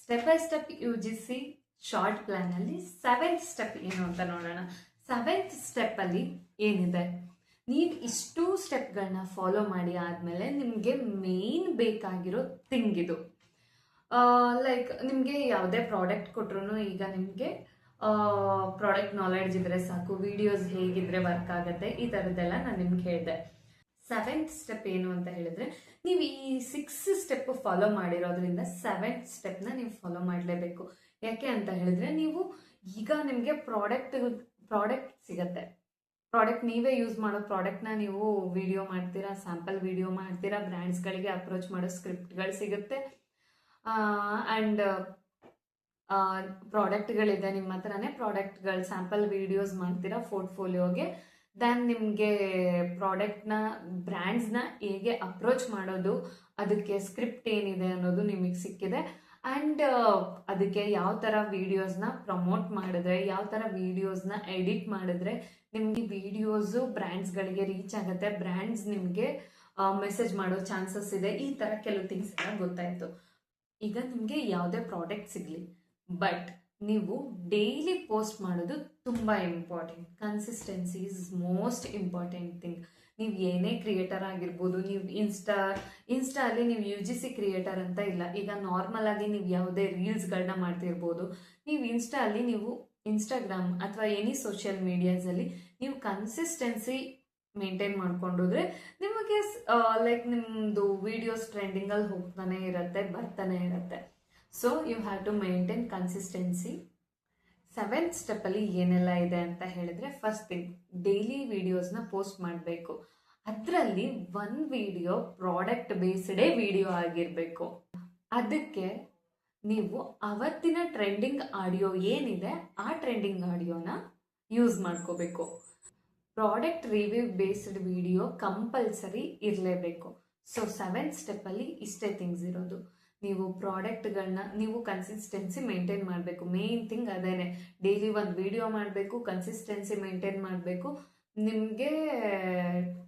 Step by step UGC short plan ಅಲ್ಲಿ 7th step ಏನು ಅಂತ ನೋಡೋಣ. 7th ಸ್ಟೆಪ್ ಅಲ್ಲಿ ಏನಿದೆ, ನೀವು ಇಷ್ಟು ಸ್ಟೆಪ್ಗಳನ್ನ ಫಾಲೋ ಮಾಡಿ ಆದ್ಮೇಲೆ ನಿಮಗೆ ಮೇನ್ ಬೇಕಾಗಿರೋ ಥಿಂಗ್ ಇದು. ಲೈಕ್ ನಿಮಗೆ ಯಾವುದೇ ಪ್ರಾಡಕ್ಟ್ ಕೊಟ್ರು ಈಗ ನಿಮಗೆ ಪ್ರಾಡಕ್ಟ್ ನಾಲೆಡ್ಜ್ ಇದ್ರೆ ಸಾಕು, ವಿಡಿಯೋಸ್ ಹೇಗಿದ್ರೆ ವರ್ಕ್ ಆಗುತ್ತೆ, ಈ ಥರದ್ದೆಲ್ಲ ನಾನು ನಿಮ್ಗೆ ಹೇಳಿದೆ. 7th ಸ್ಟೆಪ್ ಏನು ಅಂತ ಹೇಳಿದ್ರೆ, ನೀವು ಈ 6 ಸ್ಟೆಪ್ ಫಾಲೋ ಮಾಡಿರೋದ್ರಿಂದ 7th ಸ್ಟೆಪ್ನ ನೀವು ಫಾಲೋ ಮಾಡಲೇಬೇಕು. ಯಾಕೆ ಅಂತ ಹೇಳಿದ್ರೆ, ನೀವು ಈಗ ನಿಮಗೆ ಪ್ರಾಡಕ್ಟ್ ಸಿಗತ್ತೆ, ಪ್ರಾಡಕ್ಟ್ ನೀವೇ ಯೂಸ್ ಮಾಡೋ ಪ್ರಾಡಕ್ಟ್ನ ನೀವು ವಿಡಿಯೋ ಮಾಡ್ತೀರಾ, ಸ್ಯಾಂಪಲ್ ವಿಡಿಯೋ ಮಾಡ್ತೀರಾ, ಬ್ರ್ಯಾಂಡ್ಸ್ಗಳಿಗೆ ಅಪ್ರೋಚ್ ಮಾಡೋ ಸ್ಕ್ರಿಪ್ಟ್ಗಳು ಸಿಗುತ್ತೆ, ಆ್ಯಂಡ್ ಪ್ರಾಡಕ್ಟ್ಗಳಿದೆ ನಿಮ್ಮ ಹತ್ರನೇ, ಪ್ರಾಡಕ್ಟ್ಗಳು ಸ್ಯಾಂಪಲ್ ವಿಡಿಯೋಸ್ ಮಾಡ್ತೀರಾ ಪೋರ್ಟ್ಫೋಲಿಯೋಗೆ. ದೆನ್ ನಿಮಗೆ ಪ್ರಾಡಕ್ಟ್ನ ಬ್ರ್ಯಾಂಡ್ಸ್ನ ಹೇಗೆ ಅಪ್ರೋಚ್ ಮಾಡೋದು, ಅದಕ್ಕೆ ಸ್ಕ್ರಿಪ್ಟ್ ಏನಿದೆ ಅನ್ನೋದು ನಿಮಗೆ ಸಿಕ್ಕಿದೆ. ಆ್ಯಂಡ್ ಅದಕ್ಕೆ ಯಾವ ಥರ ವಿಡಿಯೋಸ್ನ ಪ್ರಮೋಟ್ ಮಾಡಿದ್ರೆ, ಯಾವ ಥರ ವಿಡಿಯೋಸ್ನ ಎಡಿಟ್ ಮಾಡಿದ್ರೆ ನಿಮಗೆ ವಿಡಿಯೋಸು ಬ್ರ್ಯಾಂಡ್ಸ್ಗಳಿಗೆ ರೀಚ್ ಆಗುತ್ತೆ, ಬ್ರ್ಯಾಂಡ್ಸ್ ನಿಮಗೆ ಮೆಸೇಜ್ ಮಾಡೋ ಚಾನ್ಸಸ್ ಇದೆ, ಈ ಥರ ಕೆಲವು ಥಿಂಗ್ಸ್ ಎಲ್ಲ ಗೊತ್ತಾಯಿತು. ಈಗ ನಿಮಗೆ ಯಾವುದೇ ಪ್ರಾಡಕ್ಟ್ ಸಿಗಲಿ, ಬಟ್ ನೀವು ಡೈಲಿ ಪೋಸ್ಟ್ ಮಾಡೋದು ತುಂಬ important. Consistency is most important thing. ನೀವು ಏನೇ ಕ್ರಿಯೇಟರ್ ಆಗಿರ್ಬೋದು, ನೀವು ಇನ್ಸ್ಟಾ ಅಲ್ಲಿ ನೀವು UGC ಕ್ರಿಯೇಟರ್ ಅಂತ ಇಲ್ಲ, ಈಗ ನಾರ್ಮಲ್ ಆಗಿ ನೀವು ಯಾವುದೇ ರೀಲ್ಸ್ಗಳನ್ನ ಮಾಡ್ತಿರ್ಬೋದು. ನೀವು ನೀವು ಇನ್ಸ್ಟಾಗ್ರಾಮ್ ಅಥವಾ ಎನಿ ಸೋಷಿಯಲ್ ಮೀಡಿಯಾಸಲ್ಲಿ ನೀವು ಕನ್ಸಿಸ್ಟೆನ್ಸಿ ಮೇಂಟೈನ್ ಮಾಡ್ಕೊಂಡ್ರೆ ನಿಮಗೆ ಲೈಕ್ ನಿಮ್ಮದು ವಿಡಿಯೋಸ್ ಟ್ರೆಂಡಿಂಗಲ್ಲಿ ಹೋಗ್ತಾನೆ ಇರುತ್ತೆ, ಬರ್ತಾನೆ ಇರುತ್ತೆ. So you have to maintain consistency. 7th ಸ್ಟೆಪ್ಪಲ್ಲಿ ಏನೆಲ್ಲ ಇದೆ ಅಂತ ಹೇಳಿದ್ರೆ, ಫಸ್ಟ್ ಥಿಂಗ್, ಡೈಲಿ ವಿಡಿಯೋಸ್ನ ಪೋಸ್ಟ್ ಮಾಡಬೇಕು. ಅದರಲ್ಲಿ ಒಂದು ವಿಡಿಯೋ ಪ್ರಾಡಕ್ಟ್ ಬೇಸ್ಡೇ ವಿಡಿಯೋ ಆಗಿರಬೇಕು. ಅದಕ್ಕೆ ನೀವು ಅವತ್ತಿನ ಟ್ರೆಂಡಿಂಗ್ ಆಡಿಯೋ ಏನಿದೆ ಆ ಟ್ರೆಂಡಿಂಗ್ ಆಡಿಯೋನ ಯೂಸ್ ಮಾಡ್ಕೋಬೇಕು. Product review based video compulsory ಇರಲೇಬೇಕು. ಸೊ 7th ಸ್ಟೆಪ್ಪಲ್ಲಿ ಇಷ್ಟೇ ಥಿಂಗ್ಸ್ ಇರೋದು. ನೀವು ಪ್ರಾಡಕ್ಟ್ಗಳನ್ನ ನೀವು ಕನ್ಸಿಸ್ಟೆನ್ಸಿ ಮೇಂಟೈನ್ ಮಾಡಬೇಕು. ಮೇನ್ ಥಿಂಗ್ ಅದೇನೆ, ಡೈಲಿ ಒಂದು ವಿಡಿಯೋ ಮಾಡಬೇಕು, ಕನ್ಸಿಸ್ಟೆನ್ಸಿ ಮೇಂಟೈನ್ ಮಾಡಬೇಕು. ನಿಮಗೆ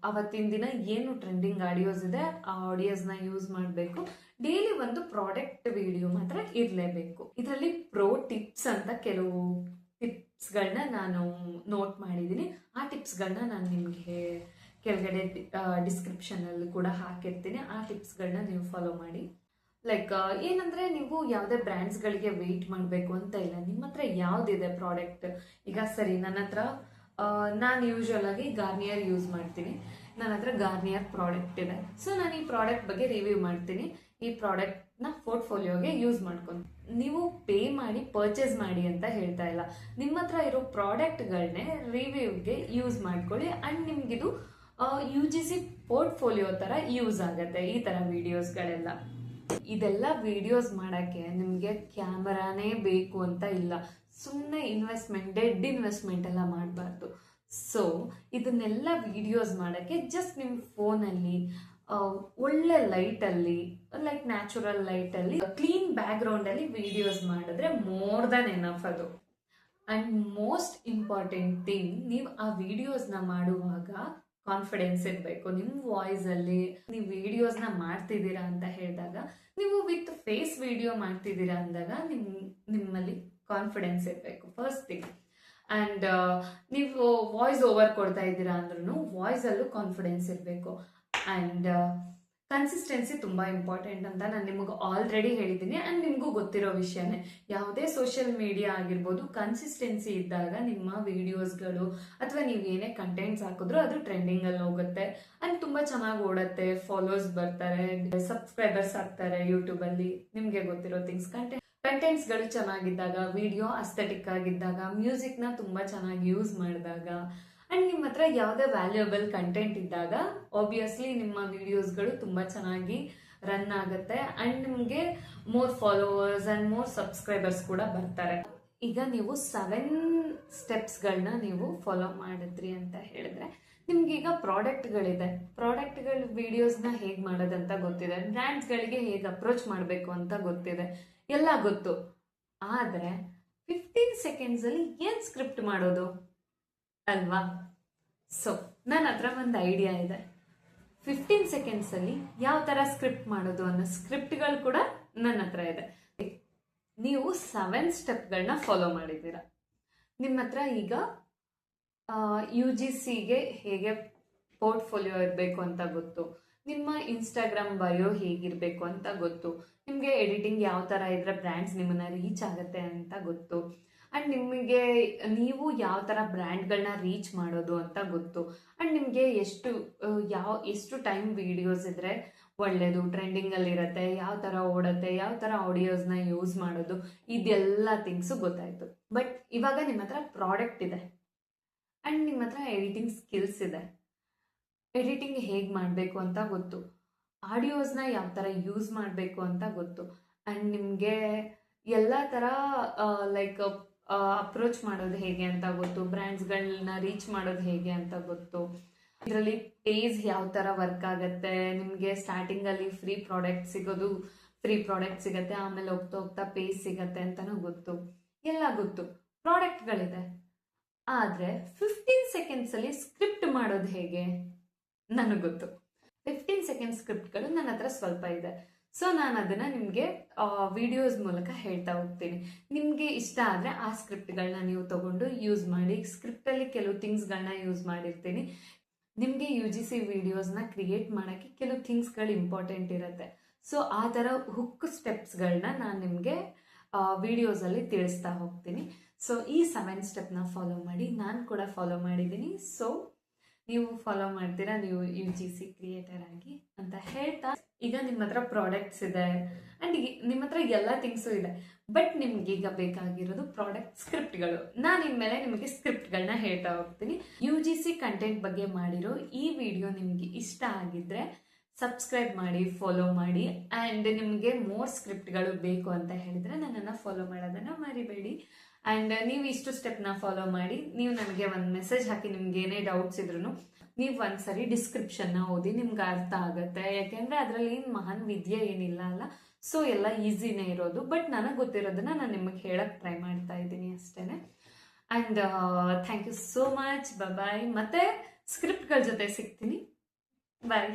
ಅವತ್ತಿನ ದಿನ ಏನು ಟ್ರೆಂಡಿಂಗ್ ಆಡಿಯೋಸ್ ಇದೆ ಆ ಆಡಿಯೋಸ್ನ ಯೂಸ್ ಮಾಡಬೇಕು. ಡೈಲಿ ಒಂದು ಪ್ರಾಡಕ್ಟ್ ವಿಡಿಯೋ ಮಾತ್ರ ಇರಲೇಬೇಕು. ಇದರಲ್ಲಿ ಪ್ರೋ ಟಿಪ್ಸ್ ಅಂತ ಕೆಲವು ಟಿಪ್ಸ್ಗಳನ್ನ ನಾನು ನೋಟ್ ಮಾಡಿದ್ದೀನಿ. ಆ ಟಿಪ್ಸ್ಗಳನ್ನ ನಾನು ನಿಮಗೆ ಕೆಳಗಡೆ ಡಿಸ್ಕ್ರಿಪ್ಷನಲ್ಲಿ ಕೂಡ ಹಾಕಿರ್ತೀನಿ. ಆ ಟಿಪ್ಸ್ಗಳನ್ನ ನೀವು ಫಾಲೋ ಮಾಡಿ. ಲೈಕ್ ಏನಂದರೆ, ನೀವು ಯಾವುದೇ ಬ್ರ್ಯಾಂಡ್ಸ್ಗಳಿಗೆ ವೆಯ್ಟ್ ಮಾಡಬೇಕು ಅಂತ ಇಲ್ಲ. ನಿಮ್ಮ ಹತ್ರ ಯಾವುದಿದೆ ಪ್ರಾಡಕ್ಟ್, ಈಗ ಸರಿ ನನ್ನ ಹತ್ರ ನಾನು ಯೂಶ್ವಲ್ ಆಗಿ ಗಾರ್ನಿಯರ್ ಯೂಸ್ ಮಾಡ್ತೀನಿ, ನನ್ನ ಹತ್ರ ಗಾರ್ನಿಯರ್ ಪ್ರಾಡಕ್ಟ್ ಇದೆ. ಸೊ ನಾನು ಈ ಪ್ರಾಡಕ್ಟ್ ಬಗ್ಗೆ ರಿವ್ಯೂ ಮಾಡ್ತೀನಿ, ಈ ಪ್ರಾಡಕ್ಟ್ನ ಪೋರ್ಟ್ಫೋಲಿಯೋಗೆ ಯೂಸ್ ಮಾಡ್ಕೊಂಡು. ನೀವು ಪೇ ಮಾಡಿ ಪರ್ಚೇಸ್ ಮಾಡಿ ಅಂತ ಹೇಳ್ತಾ ಇಲ್ಲ, ನಿಮ್ಮ ಹತ್ರ ಇರೋ ಪ್ರಾಡಕ್ಟ್ಗಳನ್ನೇ ರಿವ್ಯೂಗೆ ಯೂಸ್ ಮಾಡ್ಕೊಳ್ಳಿ. ಆ್ಯಂಡ್ ನಿಮಗಿದು UGC ಪೋರ್ಟ್ಫೋಲಿಯೋ ಥರ ಯೂಸ್ ಆಗುತ್ತೆ ಈ ಥರ ವಿಡಿಯೋಸ್ಗಳೆಲ್ಲ. ಇದೆಲ್ಲ ವಿಡಿಯೋಸ್ ಮಾಡೋಕ್ಕೆ ನಿಮಗೆ ಕ್ಯಾಮರಾನೇ ಬೇಕು ಅಂತ ಇಲ್ಲ. ಸುಮ್ಮನೆ ಡೆಡ್ ಇನ್ವೆಸ್ಟ್ಮೆಂಟ್ ಎಲ್ಲ ಮಾಡಬಾರ್ದು. ಸೊ ಇದನ್ನೆಲ್ಲ ವಿಡಿಯೋಸ್ ಮಾಡೋಕ್ಕೆ ಜಸ್ಟ್ ನಿಮ್ಮ ಫೋನಲ್ಲಿ ಒಳ್ಳೆ ಲೈಟಲ್ಲಿ, ಲೈಕ್ ನ್ಯಾಚುರಲ್ ಲೈಟಲ್ಲಿ, ಕ್ಲೀನ್ ಬ್ಯಾಕ್ಗ್ರೌಂಡಲ್ಲಿ ವಿಡಿಯೋಸ್ ಮಾಡಿದ್ರೆ ಮೋರ್ ದನ್ ಎನಫ್ ಅದು. ಆ್ಯಂಡ್ ಮೋಸ್ಟ್ ಇಂಪಾರ್ಟೆಂಟ್ ಥಿಂಗ್, ನೀವು ಆ ವಿಡಿಯೋಸ್ನ ಮಾಡುವಾಗ ಕಾನ್ಫಿಡೆನ್ಸ್ ಇರಬೇಕು. ನಿಮ್ಮ ವಾಯ್ಸಲ್ಲಿ ನೀವು ವಿಡಿಯೋಸ್ನ ಮಾಡ್ತಿದ್ದೀರಾ ಅಂತ ಹೇಳಿದಾಗ, ನೀವು ವಿತ್ ಫೇಸ್ ವಿಡಿಯೋ ಮಾಡ್ತಿದ್ದೀರಾ ಅಂದಾಗ ನಿಮ್ಮಲ್ಲಿ ಕಾನ್ಫಿಡೆನ್ಸ್ ಇರಬೇಕು, ಫಸ್ಟ್ ಥಿಂಗ್. ಆ್ಯಂಡ್ ನೀವು ವಾಯ್ಸ್ ಓವರ್ ಕೊಡ್ತಾ ಇದ್ದೀರಾ ಅಂದ್ರೂ ವಾಯ್ಸಲ್ಲೂ ಕಾನ್ಫಿಡೆನ್ಸ್ ಇರಬೇಕು. ಆ್ಯಂಡ್ ಕನ್ಸಿಸ್ಟೆನ್ಸಿ ತುಂಬ ಇಂಪಾರ್ಟೆಂಟ್ ಅಂತ ನಾನು ನಿಮಗೆ ಆಲ್ರೆಡಿ ಹೇಳಿದ್ದೀನಿ. ಆ್ಯಂಡ್ ನಿಮಗೂ ಗೊತ್ತಿರೋ ವಿಷಯನೇ, ಯಾವುದೇ ಸೋಷಿಯಲ್ ಮೀಡಿಯಾ ಆಗಿರ್ಬೋದು, ಕನ್ಸಿಸ್ಟೆನ್ಸಿ ಇದ್ದಾಗ ನಿಮ್ಮ ವಿಡಿಯೋಸ್ಗಳು ಅಥವಾ ನೀವು ಏನೇ ಕಂಟೆಂಟ್ಸ್ ಹಾಕಿದ್ರು ಅದು ಟ್ರೆಂಡಿಂಗಲ್ಲಿ ಹೋಗುತ್ತೆ. ಆ್ಯಂಡ್ ತುಂಬ ಚೆನ್ನಾಗಿ ಓಡುತ್ತೆ, ಫಾಲೋವರ್ಸ್ ಬರ್ತಾರೆ, ಸಬ್ಸ್ಕ್ರೈಬರ್ಸ್ ಆಗ್ತಾರೆ ಯೂಟ್ಯೂಬಲ್ಲಿ. ನಿಮಗೆ ಗೊತ್ತಿರೋ ಥಿಂಗ್ಸ್, ಕಂಟೆಂಟ್ಸ್ಗಳು ಚೆನ್ನಾಗಿದ್ದಾಗ, ವಿಡಿಯೋ ಅಸ್ಥೆಟಿಕ್ ಆಗಿದ್ದಾಗ, ಮ್ಯೂಸಿಕ್ನ ತುಂಬ ಚೆನ್ನಾಗಿ ಯೂಸ್ ಮಾಡಿದಾಗ, ಆ್ಯಂಡ್ ನಿಮ್ಮ ಹತ್ರ ಯಾವುದೇ ವ್ಯಾಲ್ಯೂಯಬಲ್ ಕಂಟೆಂಟ್ ಇದ್ದಾಗ ಆಬ್ವಿಯಸ್ಲಿ ನಿಮ್ಮ ವಿಡಿಯೋಸ್ಗಳು ತುಂಬ ಚೆನ್ನಾಗಿ ರನ್ ಆಗುತ್ತೆ. ಆ್ಯಂಡ್ ನಿಮಗೆ more followers and more subscribers ಕೂಡ ಬರ್ತಾರೆ. ಈಗ ನೀವು 7 ಸ್ಟೆಪ್ಸ್ಗಳನ್ನ ನೀವು ಫಾಲೋ ಮಾಡಿದ್ರಿ ಅಂತ ಹೇಳಿದ್ರೆ, ನಿಮ್ಗೀಗ ಪ್ರಾಡಕ್ಟ್ಗಳಿದೆ, ಪ್ರಾಡಕ್ಟ್ಗಳ ವಿಡಿಯೋಸ್ನ ಹೇಗೆ ಮಾಡೋದಂತ ಗೊತ್ತಿದೆ, ಬ್ರ್ಯಾಂಡ್ಸ್ಗಳಿಗೆ ಹೇಗೆ ಅಪ್ರೋಚ್ ಮಾಡಬೇಕು ಅಂತ ಗೊತ್ತಿದೆ, ಎಲ್ಲ ಗೊತ್ತು. ಆದರೆ 15 ಸೆಕೆಂಡ್ಸಲ್ಲಿ ಏನು ಸ್ಕ್ರಿಪ್ಟ್ ಮಾಡೋದು ಅಲ್ವಾ? ಸೊ ನನ್ನ ಹತ್ರ ಒಂದು ಐಡಿಯಾ ಇದೆ. 15 ಸೆಕೆಂಡ್ಸಲ್ಲಿ ಯಾವ ಥರ ಸ್ಕ್ರಿಪ್ಟ್ ಮಾಡೋದು ಅನ್ನೋ ಸ್ಕ್ರಿಪ್ಟ್ಗಳು ಕೂಡ ನನ್ನ ಹತ್ರ ಇದೆ. ನೀವು 7 ಸ್ಟೆಪ್ಗಳನ್ನ ಫಾಲೋ ಮಾಡಿದ್ದೀರಾ. ನಿಮ್ಮ ಹತ್ರ ಈಗ UGCಗೆ ಹೇಗೆ ಪೋರ್ಟ್ಫೋಲಿಯೋ ಇರಬೇಕು ಅಂತ ಗೊತ್ತು, ನಿಮ್ಮ ಇನ್ಸ್ಟಾಗ್ರಾಮ್ ಬಯೋ ಹೇಗಿರಬೇಕು ಅಂತ ಗೊತ್ತು, ನಿಮಗೆ ಎಡಿಟಿಂಗ್ ಯಾವ ಥರ ಇದ್ರೆ ಬ್ರ್ಯಾಂಡ್ಸ್ ನಿಮ್ಮನ್ನ ರೀಚ್ ಆಗುತ್ತೆ ಅಂತ ಗೊತ್ತು, ಆ್ಯಂಡ್ ನಿಮಗೆ ನೀವು ಯಾವ ಥರ ಬ್ರ್ಯಾಂಡ್ಗಳನ್ನ ರೀಚ್ ಮಾಡೋದು ಅಂತ ಗೊತ್ತು, ಆ್ಯಂಡ್ ನಿಮಗೆ ಎಷ್ಟು ಟೈಮ್ ವಿಡಿಯೋಸ್ ಇದ್ರೆ ಒಳ್ಳೆಯದು, ಟ್ರೆಂಡಿಂಗಲ್ಲಿರುತ್ತೆ, ಯಾವ ಥರ ಓಡುತ್ತೆ, ಯಾವ ಥರ ಆಡಿಯೋಸ್ನ ಯೂಸ್ ಮಾಡೋದು, ಇದೆಲ್ಲ ಥಿಂಗ್ಸು ಗೊತ್ತಾಯಿತು. ಬಟ್ ಇವಾಗ ನಿಮ್ಮ ಹತ್ರ ಪ್ರಾಡಕ್ಟ್ ಇದೆ ಆ್ಯಂಡ್ ನಿಮ್ಮ ಹತ್ರ ಎಡಿಟಿಂಗ್ ಸ್ಕಿಲ್ಸ್ ಇದೆ, ಎಡಿಟಿಂಗ್ ಹೇಗೆ ಮಾಡಬೇಕು ಅಂತ ಗೊತ್ತು, ಆಡಿಯೋಸ್ನ ಯಾವ ಥರ ಯೂಸ್ ಮಾಡಬೇಕು ಅಂತ ಗೊತ್ತು, ಆ್ಯಂಡ್ ನಿಮಗೆ ಎಲ್ಲ ಥರ ಲೈಕ್ ಅಪ್ರೋಚ್ ಮಾಡೋದು ಹೇಗೆ ಅಂತ ಗೊತ್ತು, ಬ್ರ್ಯಾಂಡ್ಸ್ಗಳನ್ನ ರೀಚ್ ಮಾಡೋದು ಹೇಗೆ ಅಂತ ಗೊತ್ತು, ಇದರಲ್ಲಿ ಪೇಜ್ ಯಾವ ಥರ ವರ್ಕ್ ಆಗುತ್ತೆ, ನಿಮಗೆ ಸ್ಟಾರ್ಟಿಂಗಲ್ಲಿ ಫ್ರೀ ಪ್ರಾಡಕ್ಟ್ ಸಿಗುತ್ತೆ, ಆಮೇಲೆ ಹೋಗ್ತಾ ಹೋಗ್ತಾ ಪೇಜ್ ಸಿಗತ್ತೆ ಅಂತಲೂ ಗೊತ್ತು, ಎಲ್ಲ ಗೊತ್ತು, ಪ್ರಾಡಕ್ಟ್ಗಳಿದೆ. ಆದರೆ 15 ಸೆಕೆಂಡ್ಸಲ್ಲಿ ಸ್ಕ್ರಿಪ್ಟ್ ಮಾಡೋದು ಹೇಗೆ ನನಗೆ ಗೊತ್ತು. 15 ಸೆಕೆಂಡ್ ಸ್ಕ್ರಿಪ್ಟ್ಗಳು ನನ್ನ ಹತ್ರ ಸ್ವಲ್ಪ ಇದೆ. ಸೊ ನಾನು ಅದನ್ನು ನಿಮಗೆ ವಿಡಿಯೋಸ್ ಮೂಲಕ ಹೇಳ್ತಾ ಹೋಗ್ತೀನಿ. ನಿಮಗೆ ಇಷ್ಟ ಆದರೆ ಆ ಸ್ಕ್ರಿಪ್ಟ್ಗಳನ್ನ ನೀವು ತಗೊಂಡು ಯೂಸ್ ಮಾಡಿ. ಸ್ಕ್ರಿಪ್ಟಲ್ಲಿ ಕೆಲವು ಥಿಂಗ್ಸ್ಗಳನ್ನ ಯೂಸ್ ಮಾಡಿರ್ತೀನಿ. ನಿಮಗೆ UGC ವಿಡಿಯೋಸ್ನ ಕ್ರಿಯೇಟ್ ಮಾಡೋಕ್ಕೆ ಕೆಲವು ಥಿಂಗ್ಸ್ಗಳು ಇಂಪಾರ್ಟೆಂಟ್ ಇರುತ್ತೆ. ಸೊ ಆ ಥರ ಹುಕ್ ಸ್ಟೆಪ್ಸ್ಗಳನ್ನ ನಾನು ನಿಮಗೆ ವಿಡಿಯೋಸಲ್ಲಿ ತಿಳಿಸ್ತಾ ಹೋಗ್ತೀನಿ. ಸೊ ಈ 7 ಸ್ಟೆಪ್ನ ಫಾಲೋ ಮಾಡಿ, ನಾನು ಕೂಡ ಫಾಲೋ ಮಾಡಿದ್ದೀನಿ. ಸೊ ನೀವು ಫಾಲೋ ಮಾಡ್ತೀರಾ, ನೀವು UGC ಕ್ರಿಯೇಟರ್ ಆಗಿ ಅಂತ ಹೇಳ್ತಾ, ಈಗ ನಿಮ್ಮ ಹತ್ರ ಪ್ರಾಡಕ್ಟ್ಸ್ ಇದೆ ಆ್ಯಂಡ್ ನಿಮ್ಮ ಹತ್ರ ಎಲ್ಲ ಥಿಂಗ್ಸು ಇದೆ, ಬಟ್ ನಿಮ್ಗೆ ಈಗ ಬೇಕಾಗಿರೋದು ಪ್ರಾಡಕ್ಟ್ ಸ್ಕ್ರಿಪ್ಟ್ಗಳು. ನಾನು ಇನ್ಮೇಲೆ ನಿಮಗೆ ಸ್ಕ್ರಿಪ್ಟ್ಗಳನ್ನ ಹೇಳ್ತಾ ಹೋಗ್ತೀನಿ. UGC ಕಂಟೆಂಟ್ ಬಗ್ಗೆ ಮಾಡಿರೋ ಈ ವಿಡಿಯೋ ನಿಮಗೆ ಇಷ್ಟ ಆಗಿದ್ರೆ ಸಬ್ಸ್ಕ್ರೈಬ್ ಮಾಡಿ, ಫಾಲೋ ಮಾಡಿ, ಆ್ಯಂಡ್ ನಿಮಗೆ ಮೋರ್ ಸ್ಕ್ರಿಪ್ಟ್ಗಳು ಬೇಕು ಅಂತ ಹೇಳಿದರೆ ನನ್ನನ್ನು ಫಾಲೋ ಮಾಡೋದನ್ನು ಮರಿಬೇಡಿ. ಆ್ಯಂಡ್ ನೀವು ಇಷ್ಟು ಸ್ಟೆಪ್ನ ಫಾಲೋ ಮಾಡಿ, ನೀವು ನನಗೆ ಒಂದು ಮೆಸೇಜ್ ಹಾಕಿ, ನಿಮ್ಗೆ ಏನೇ ಡೌಟ್ಸ್ ಇದ್ರೂ ನೀವು ಒಂದ್ಸರಿ ಡಿಸ್ಕ್ರಿಪ್ಷನ್ನ ಓದಿ, ನಿಮ್ಗೆ ಅರ್ಥ ಆಗುತ್ತೆ. ಯಾಕೆಂದರೆ ಅದರಲ್ಲಿ ಏನು ಮಹಾನ್ ವಿದ್ಯೆ ಏನಿಲ್ಲ ಅಲ್ಲ, ಸೊ ಎಲ್ಲ ಈಸಿನೇ ಇರೋದು. ಬಟ್ ನನಗೆ ಗೊತ್ತಿರೋದನ್ನ ನಾನು ನಿಮಗೆ ಹೇಳಕ್ಕೆ ಟ್ರೈ ಮಾಡ್ತಾ ಇದ್ದೀನಿ ಅಷ್ಟೇ. And thank you so much. Bye. ಮತ್ತೆ ಸ್ಕ್ರಿಪ್ಟ್ಗಳ ಜೊತೆ ಸಿಗ್ತೀನಿ. ಬಾಯ್.